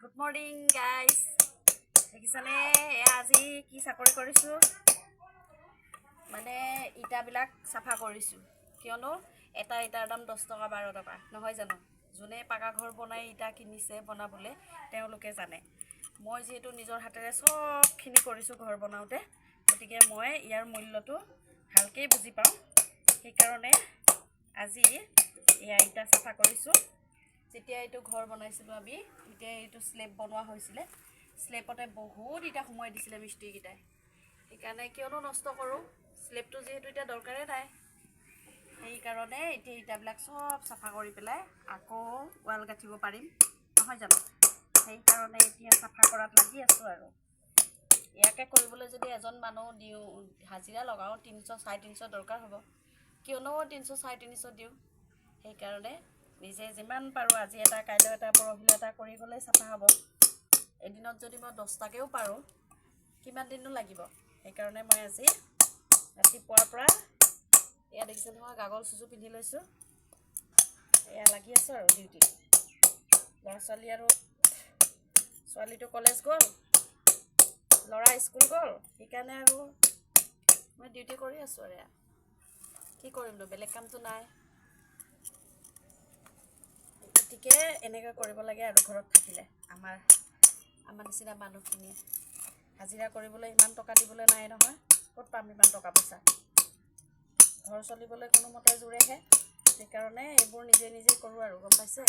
Good morning guys. দেখিছানে আজি কি চাকৰি কৰিছোঁ, মানে ইটাবিলাক চাফা কৰিছোঁ। কিয়নো এটা ইটাৰ দাম 10 টকা 12 টকা নহয় জানো। যোনে পাকা ঘৰ বনাই ইটা কিনিছে বনাবলৈ তেওঁলোকে জানে। মই যিহেতু নিজৰ হাতেৰে চবখিনি কৰিছোঁ ঘৰ বনাওঁতে, গতিকে মই ইয়াৰ মূল্যটো ভালকৈ বুজি পাওঁ। সেইকাৰণে আজি এয়া ইটা চাফা কৰিছোঁ। যেতিয়া এইটো ঘৰ বনাইছিলোঁ আমি, তেতিয়া এইটো স্লেব বনোৱা হৈছিলে। স্লেবতে বহুত ইটা সোমোৱাই দিছিলে মিস্ত্ৰীকেইটাই। সেইকাৰণে কিয়নো নষ্ট কৰোঁ, স্লেবটো যিহেতু এতিয়া দৰকাৰেই নাই। সেইকাৰণে এতিয়া ইটাবিলাক চব চাফা কৰি পেলাই আকৌ ৱাল গাঁঠিব পাৰিম নহয় জানো। সেইকাৰণে এতিয়া চাফা কৰাত লাগি আছোঁ আৰু ইয়াকে কৰিবলৈ যদি এজন মানুহ দিওঁ, হাজিৰা লগাওঁ, 300 350 দৰকাৰ হ'ব। কিয়নো 300 350 দিওঁ। সেইকাৰণে নিজে যিমান পাৰোঁ আজি এটা কাইলৈ এটা পৰহিলৈ এটা কৰি গ'লে চাফা হ'ব। এদিনত যদি মই 10টাকেও পাৰোঁ কিমান দিনো লাগিব। সেইকাৰণে মই আজি ৰাতিপুৱাৰ পৰা এয়া দেখিছে নহয়, গাগল চুজু পিন্ধি লৈছোঁ। এয়া লাগি আছোঁ আৰু ডিউটিত। ল'ৰা ছোৱালী আৰু ছোৱালীটো কলেজ গ'ল, ল'ৰা স্কুল গ'ল। সেইকাৰণে আৰু মই ডিউটি কৰি আছোঁ আৰু এয়া কি কৰিমনো, বেলেগ কামটো নাই। গতিকে এনেকৈ কৰিব লাগে আৰু ঘৰত থাকিলে। আমাৰ নিচিনা মানুহখিনিয়ে হাজিৰা কৰিবলৈ ইমান টকা দিবলৈ নাই নহয়। ক'ত পাম ইমান টকা পইচা। ঘৰ চলিবলৈ কোনোমতে জোৰেহে। সেইকাৰণে এইবোৰ নিজে নিজে কৰোঁ আৰু গম পাইছে।